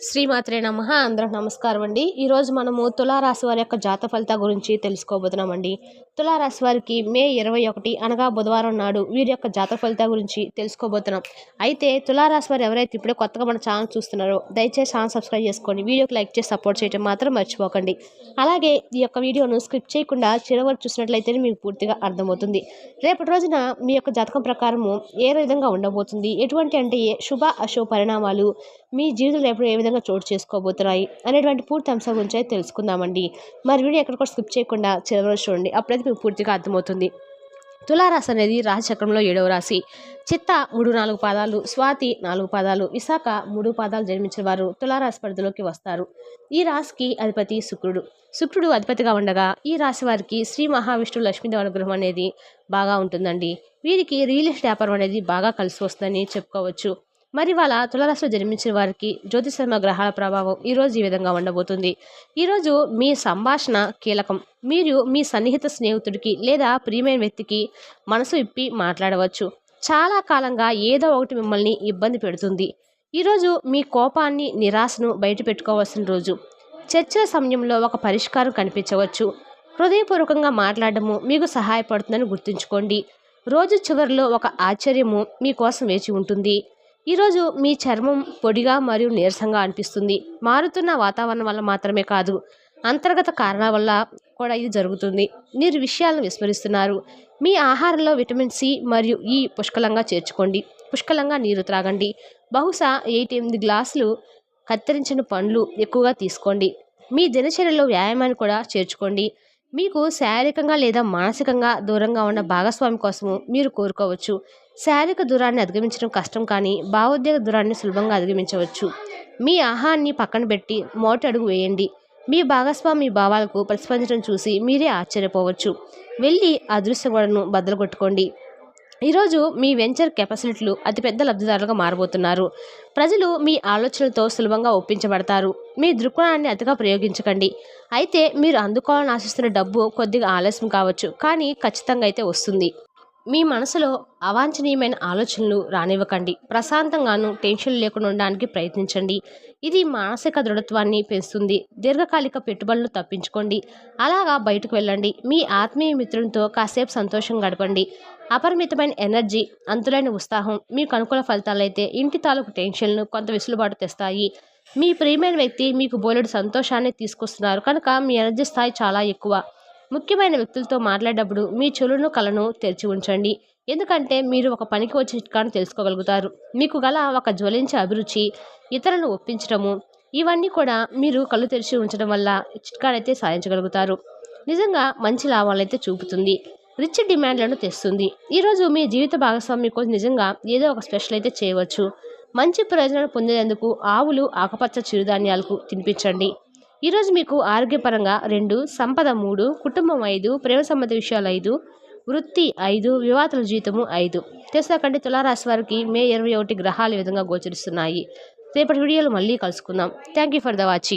శ్రీమాత్రే నమః. అందరికి నమస్కారం అండి. ఈరోజు మనము తులారాశి వారి యొక్క జాతక ఫలితాల గురించి తెలుసుకోబోతున్నామండి. తులారాశి వారికి మే 21 అనగా బుధవారం నాడు వీరి యొక్క జాతక ఫలితాల గురించి తెలుసుకోబోతున్నాం. అయితే తులారాశి వారు ఎవరైతే ఇప్పుడే కొత్తగా మన ఛానల్ చూస్తున్నారో దయచేసి ఛానల్ సబ్స్క్రైబ్ చేసుకోండి. వీడియోకి లైక్ చేసి సపోర్ట్ చేయడం మాత్రం మర్చిపోకండి. అలాగే ఈ యొక్క వీడియోను స్కిప్ చేయకుండా చివరి చూసినట్లయితే మీకు పూర్తిగా అర్థమవుతుంది. రేపటి రోజున మీ యొక్క జాతకం ప్రకారము ఏ విధంగా ఉండబోతుంది, ఎటువంటి అంటే శుభ అశుభ పరిణామాలు మీ జీవితంలో రేపు ఏ విధంగా చోటు చేసుకోబోతున్నాయి అనేటువంటి పూర్తి అంశం గురించి తెలుసుకుందామండి. మరి వీడియో ఎక్కడ కూడా స్కిప్ చేయకుండా చివరి చూడండి, అప్పుడైతే మీకు పూర్తిగా అర్థమవుతుంది. తులారాశి అనేది రాశిచక్రంలో 7వ రాశి. చిత్త 3-4 పాదాలు, స్వాతి 4 పాదాలు, విశాఖ 3 పాదాలు జన్మించిన వారు తులారాశి పరిధిలోకి వస్తారు. ఈ రాశికి అధిపతి శుక్రుడు అధిపతిగా ఉండగా ఈ రాశి వారికి శ్రీ మహావిష్ణువు లక్ష్మీదేవి అనుగ్రహం అనేది బాగా ఉంటుందండి. వీరికి రియల్ ఎస్టేట్ వ్యాపారం అనేది బాగా కలిసి వస్తుందని చెప్పుకోవచ్చు. మరి వాళ్ళ తులారాశిలో జన్మించిన వారికి జ్యోతిషర్మ గ్రహాల ప్రభావం ఈరోజు ఈ విధంగా ఉండబోతుంది. ఈరోజు మీ సంభాషణ కీలకం. మీరు మీ సన్నిహిత స్నేహితుడికి లేదా ప్రియమైన వ్యక్తికి మనసు ఇప్పి మాట్లాడవచ్చు. చాలా కాలంగా ఏదో ఒకటి మిమ్మల్ని ఇబ్బంది పెడుతుంది. ఈరోజు మీ కోపాన్ని నిరాశను బయట పెట్టుకోవాల్సిన రోజు. చర్చల సమయంలో ఒక పరిష్కారం కనిపించవచ్చు. హృదయపూర్వకంగా మాట్లాడటము మీకు సహాయపడుతుందని గుర్తుంచుకోండి. రోజు చివరిలో ఒక ఆశ్చర్యము మీకోసం వేచి ఉంటుంది. ఈరోజు మీ చర్మం పొడిగా మరియు నీరసంగా అనిపిస్తుంది. మారుతున్న వాతావరణం వల్ల మాత్రమే కాదు, అంతర్గత కారణాల వల్ల కూడా ఇది జరుగుతుంది. మీరు విషయాలను విస్మరిస్తున్నారు. మీ ఆహారంలో విటమిన్ సి మరియు ఈ పుష్కలంగా చేర్చుకోండి. పుష్కలంగా నీరు త్రాగండి. బహుశా 8 గ్లాసులు కత్తిరించిన పండ్లు ఎక్కువగా తీసుకోండి. మీ దినచర్యలో వ్యాయామాన్ని కూడా చేర్చుకోండి. మీకు శారీరకంగా లేదా మానసికంగా దూరంగా ఉన్న భాగస్వామి కోసము మీరు కోరుకోవచ్చు. శారీరక దూరాన్ని అధిగమించడం కష్టం, కానీ భావోద్వేగ దూరాన్ని సులభంగా అధిగమించవచ్చు. మీ ఆహారాన్ని పక్కన పెట్టి మొదటి అడుగు వేయండి. మీ భాగస్వామి భావాలకు ప్రతిస్పందించడం చూసి మీరే ఆశ్చర్యపోవచ్చు. వెళ్ళి అదృశ్య గోడను బద్దలు కొట్టుకోండి. ఈరోజు మీ వెంచర్ కెపాసిటీలు అతిపెద్ద లబ్ధిదారులుగా మారబోతున్నారు. ప్రజలు మీ ఆలోచనలతో సులభంగా ఒప్పించబడతారు. మీ దృక్కోణాన్ని అతిగా ప్రయోగించకండి. అయితే మీరు అందుకోవాలని ఆశిస్తున్న డబ్బు కొద్దిగా ఆలస్యం కావచ్చు, కానీ ఖచ్చితంగా అయితే వస్తుంది. మీ మనసులో అవాంఛనీయమైన ఆలోచనలు రానివ్వకండి. ప్రశాంతంగాను టెన్షన్ లేకుండా ఉండడానికి ప్రయత్నించండి. ఇది మానసిక దృఢత్వాన్ని పెంచుతుంది. దీర్ఘకాలిక పెట్టుబడులు తప్పించుకోండి. అలాగా బయటకు వెళ్ళండి. మీ ఆత్మీయ మిత్రులతో కాసేపు సంతోషం గడపండి. అపరిమితమైన ఎనర్జీ, అంతులైన ఉత్సాహం మీకు అనుకూల ఫలితాలైతే ఇంటి తాలూకు టెన్షన్లు కొంత వెసులుబాటు తెస్తాయి. మీ ప్రియమైన వ్యక్తి మీకు బోలెడు సంతోషాన్ని తీసుకొస్తున్నారు కనుక మీ ఎనర్జీ స్థాయి చాలా ఎక్కువ. ముఖ్యమైన వ్యక్తులతో మాట్లాడేటప్పుడు మీ చెవులను కళ్ళను తెరిచి ఉంచండి. ఎందుకంటే మీరు ఒక పనికి వచ్చే చిట్కాను తెలుసుకోగలుగుతారు. మీకు గల ఒక జ్వలించే అభిరుచి ఇతరులను ఒప్పించడము, ఇవన్నీ కూడా మీరు కళ్ళు తెరిచి ఉంచడం వల్ల చిట్కానైతే సాధించగలుగుతారు. నిజంగా మంచి లాభాలైతే చూపుతుంది. రిచ్ డిమాండ్లను తెస్తుంది. ఈరోజు మీ జీవిత భాగస్వామి కోసం నిజంగా ఏదో ఒక స్పెషల్ అయితే చేయవచ్చు. మంచి ప్రయోజనాలు పొందేందుకు ఆవులు, ఆకుపచ్చ చిరుధాన్యాలకు తినిపించండి. ఈరోజు మీకు ఆరోగ్యపరంగా 2, సంపద 3, కుటుంబం 5, ప్రేమ సంబంధ విషయాలు 5, వృత్తి 5, వివాహాల జీవితము 5. తెలుసాకండి తులారాశి వారికి మే 21 గ్రహాలు ఈ విధంగా గోచరిస్తున్నాయి. రేపటి వీడియోలో మళ్ళీ కలుసుకుందాం. Thank you for the watching.